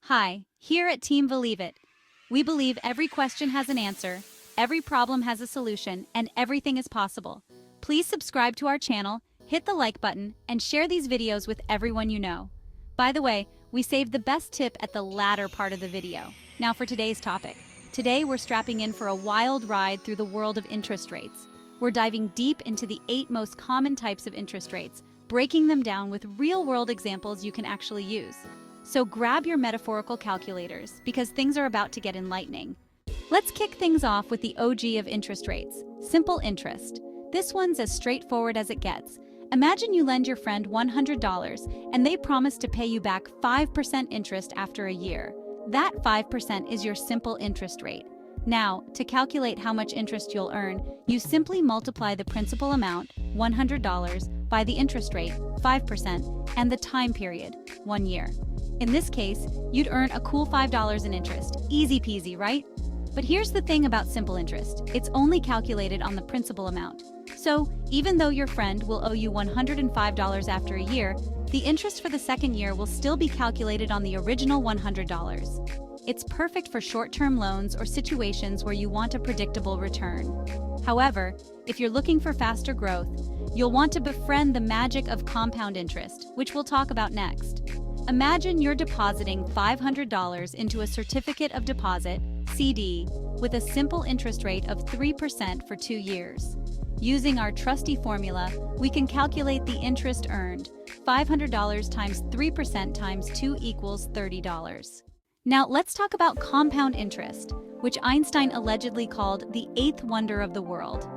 Hi, here at Team Believe It. We believe every question has an answer, every problem has a solution, and everything is possible. Please subscribe to our channel, hit the like button, and share these videos with everyone you know. By the way, we saved the best tip at the latter part of the video. Now for today's topic. Today we're strapping in for a wild ride through the world of interest rates. We're diving deep into the 8 most common types of interest rates, breaking them down with real-world examples you can actually use. So grab your metaphorical calculators, because things are about to get enlightening. Let's kick things off with the OG of interest rates, simple interest. This one's as straightforward as it gets. Imagine you lend your friend $100 and they promise to pay you back 5% interest after a year. That 5% is your simple interest rate. Now, to calculate how much interest you'll earn, you simply multiply the principal amount, $100, by the interest rate, 5%, and the time period, 1 year. In this case, you'd earn a cool $5 in interest. Easy peasy, right? But here's the thing about simple interest. It's only calculated on the principal amount. So, even though your friend will owe you $105 after a year, the interest for the second year will still be calculated on the original $100. It's perfect for short-term loans or situations where you want a predictable return. However, if you're looking for faster growth, you'll want to befriend the magic of compound interest, which we'll talk about next. Imagine you're depositing $500 into a certificate of deposit, CD, with a simple interest rate of 3% for 2 years. Using our trusty formula, we can calculate the interest earned. $500 times 3% times 2 equals $30. Now let's talk about compound interest, which Einstein allegedly called the 8th wonder of the world.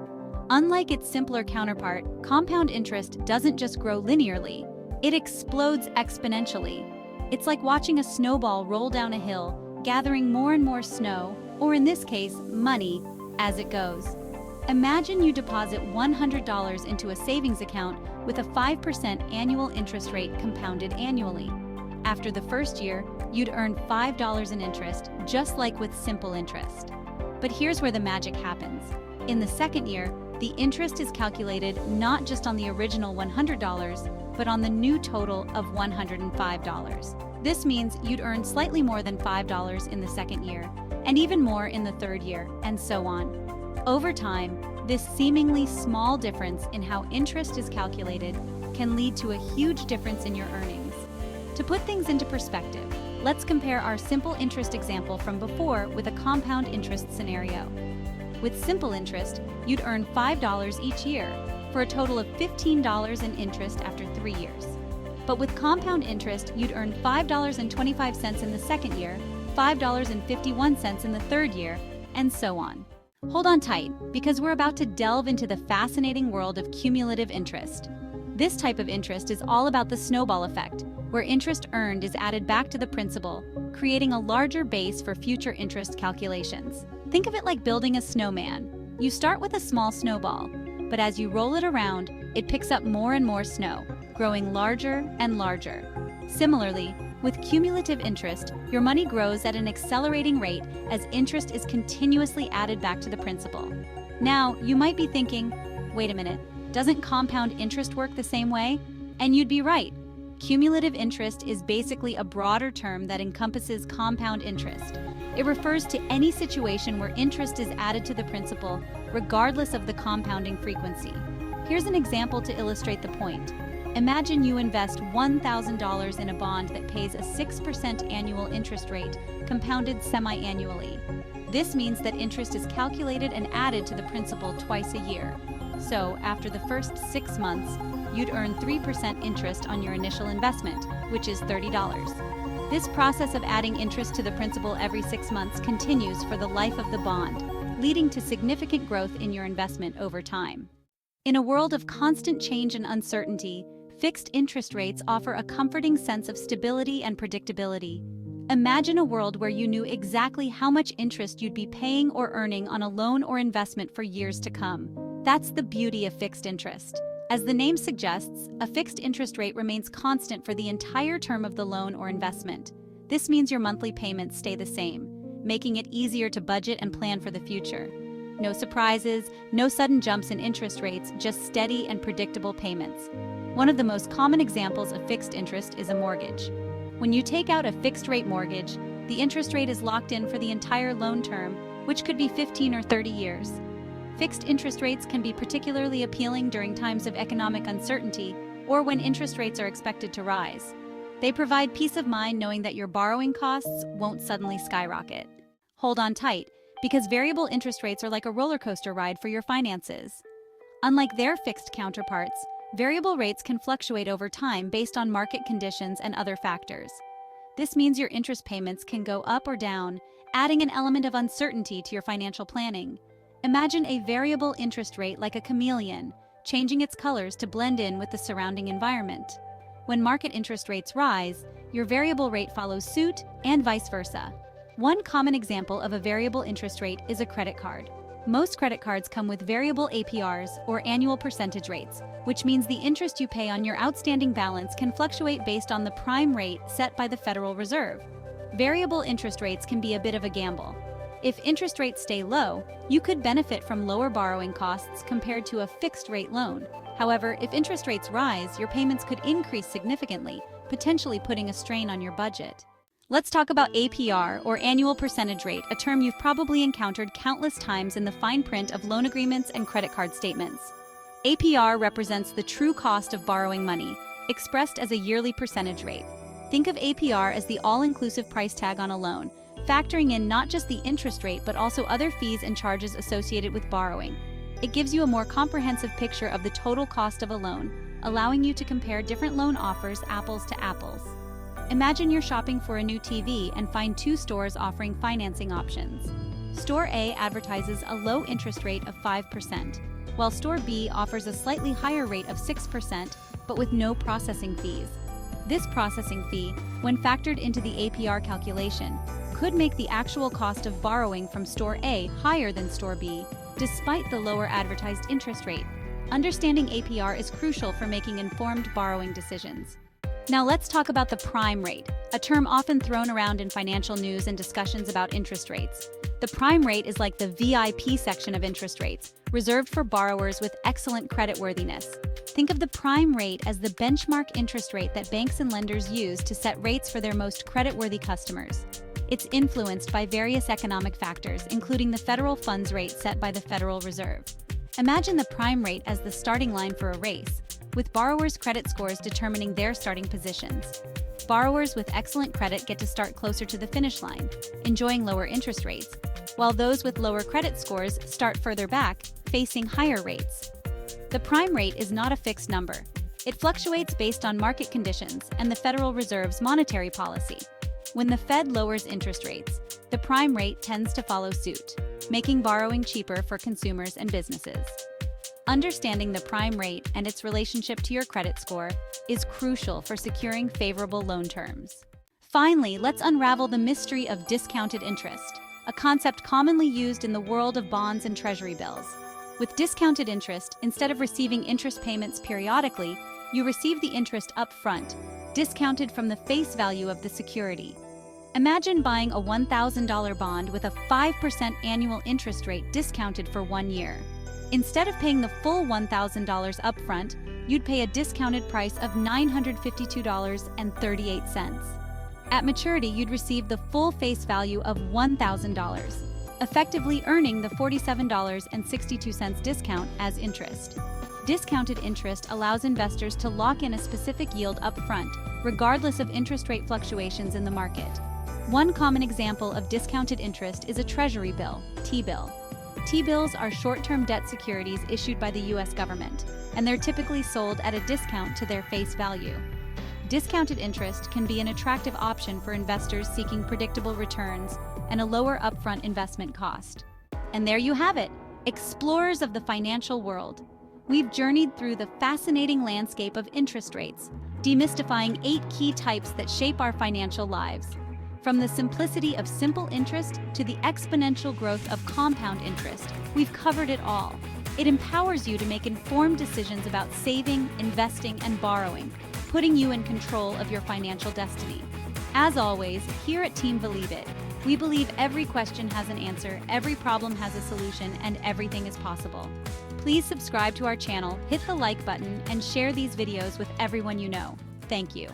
Unlike its simpler counterpart, compound interest doesn't just grow linearly. It explodes exponentially. It's like watching a snowball roll down a hill, gathering more and more snow, or in this case, money, as it goes. Imagine you deposit $100 into a savings account with a 5% annual interest rate compounded annually. After the first year, you'd earn $5 in interest, just like with simple interest. But here's where the magic happens. In the second year, the interest is calculated not just on the original $100, but on the new total of $105. This means you'd earn slightly more than $5 in the second year, and even more in the third year, and so on. Over time, this seemingly small difference in how interest is calculated can lead to a huge difference in your earnings. To put things into perspective, let's compare our simple interest example from before with a compound interest scenario. With simple interest, you'd earn $5 each year, for a total of $15 in interest after 3 years. But with compound interest, you'd earn $5.25 in the second year, $5.51 in the third year, and so on. Hold on tight, because we're about to delve into the fascinating world of cumulative interest. This type of interest is all about the snowball effect, where interest earned is added back to the principal, creating a larger base for future interest calculations. Think of it like building a snowman. You start with a small snowball, but as you roll it around, it picks up more and more snow, growing larger and larger. Similarly, with cumulative interest, your money grows at an accelerating rate as interest is continuously added back to the principal. Now, you might be thinking, wait a minute, doesn't compound interest work the same way? And you'd be right. Cumulative interest is basically a broader term that encompasses compound interest. It refers to any situation where interest is added to the principal, regardless of the compounding frequency. Here's an example to illustrate the point. Imagine you invest $1,000 in a bond that pays a 6% annual interest rate, compounded semi-annually. This means that interest is calculated and added to the principal twice a year. So, after the first 6 months, you'd earn 3% interest on your initial investment, which is $30. This process of adding interest to the principal every 6 months continues for the life of the bond, leading to significant growth in your investment over time. In a world of constant change and uncertainty, fixed interest rates offer a comforting sense of stability and predictability. Imagine a world where you knew exactly how much interest you'd be paying or earning on a loan or investment for years to come. That's the beauty of fixed interest. As the name suggests, a fixed interest rate remains constant for the entire term of the loan or investment. This means your monthly payments stay the same, making it easier to budget and plan for the future. No surprises, no sudden jumps in interest rates, just steady and predictable payments. One of the most common examples of fixed interest is a mortgage. When you take out a fixed-rate mortgage, the interest rate is locked in for the entire loan term, which could be 15 or 30 years. Fixed interest rates can be particularly appealing during times of economic uncertainty or when interest rates are expected to rise. They provide peace of mind knowing that your borrowing costs won't suddenly skyrocket. Hold on tight, because variable interest rates are like a roller coaster ride for your finances. Unlike their fixed counterparts, variable rates can fluctuate over time based on market conditions and other factors. This means your interest payments can go up or down, adding an element of uncertainty to your financial planning. Imagine a variable interest rate like a chameleon, changing its colors to blend in with the surrounding environment. When market interest rates rise, your variable rate follows suit, and vice versa. One common example of a variable interest rate is a credit card. Most credit cards come with variable APRs, or annual percentage rates, which means the interest you pay on your outstanding balance can fluctuate based on the prime rate set by the Federal Reserve. Variable interest rates can be a bit of a gamble. If interest rates stay low, you could benefit from lower borrowing costs compared to a fixed-rate loan. However, if interest rates rise, your payments could increase significantly, potentially putting a strain on your budget. Let's talk about APR, or annual percentage rate, a term you've probably encountered countless times in the fine print of loan agreements and credit card statements. APR represents the true cost of borrowing money, expressed as a yearly percentage rate. Think of APR as the all-inclusive price tag on a loan, factoring in not just the interest rate but also other fees and charges associated with borrowing. It gives you a more comprehensive picture of the total cost of a loan, allowing you to compare different loan offers apples to apples. Imagine you're shopping for a new TV and find two stores offering financing options. Store A advertises a low interest rate of 5%, while Store B offers a slightly higher rate of 6%, but with no processing fees. This processing fee, when factored into the APR calculation, could make the actual cost of borrowing from Store A higher than Store B, despite the lower advertised interest rate. Understanding APR is crucial for making informed borrowing decisions. Now let's talk about the prime rate, a term often thrown around in financial news and discussions about interest rates. The prime rate is like the VIP section of interest rates, reserved for borrowers with excellent creditworthiness. Think of the prime rate as the benchmark interest rate that banks and lenders use to set rates for their most creditworthy customers. It's influenced by various economic factors, including the federal funds rate set by the Federal Reserve. Imagine the prime rate as the starting line for a race, with borrowers' credit scores determining their starting positions. Borrowers with excellent credit get to start closer to the finish line, enjoying lower interest rates, while those with lower credit scores start further back, facing higher rates. The prime rate is not a fixed number. It fluctuates based on market conditions and the Federal Reserve's monetary policy. When the Fed lowers interest rates, the prime rate tends to follow suit, making borrowing cheaper for consumers and businesses. Understanding the prime rate and its relationship to your credit score is crucial for securing favorable loan terms. Finally, let's unravel the mystery of discounted interest, a concept commonly used in the world of bonds and treasury bills. With discounted interest, instead of receiving interest payments periodically, you receive the interest up front, discounted from the face value of the security. Imagine buying a $1,000 bond with a 5% annual interest rate discounted for 1 year. Instead of paying the full $1,000 upfront, you'd pay a discounted price of $952.38. At maturity, you'd receive the full face value of $1,000, effectively earning the $47.62 discount as interest. Discounted interest allows investors to lock in a specific yield upfront, regardless of interest rate fluctuations in the market. One common example of discounted interest is a treasury bill, T-bill. T-bills are short-term debt securities issued by the U.S. government, and they're typically sold at a discount to their face value. Discounted interest can be an attractive option for investors seeking predictable returns and a lower upfront investment cost. And there you have it, explorers of the financial world. We've journeyed through the fascinating landscape of interest rates, demystifying 8 key types that shape our financial lives. From the simplicity of simple interest to the exponential growth of compound interest, we've covered it all. It empowers you to make informed decisions about saving, investing, and borrowing, putting you in control of your financial destiny. As always, here at Team Believe It, we believe every question has an answer, every problem has a solution, and everything is possible. Please subscribe to our channel, hit the like button, and share these videos with everyone you know. Thank you.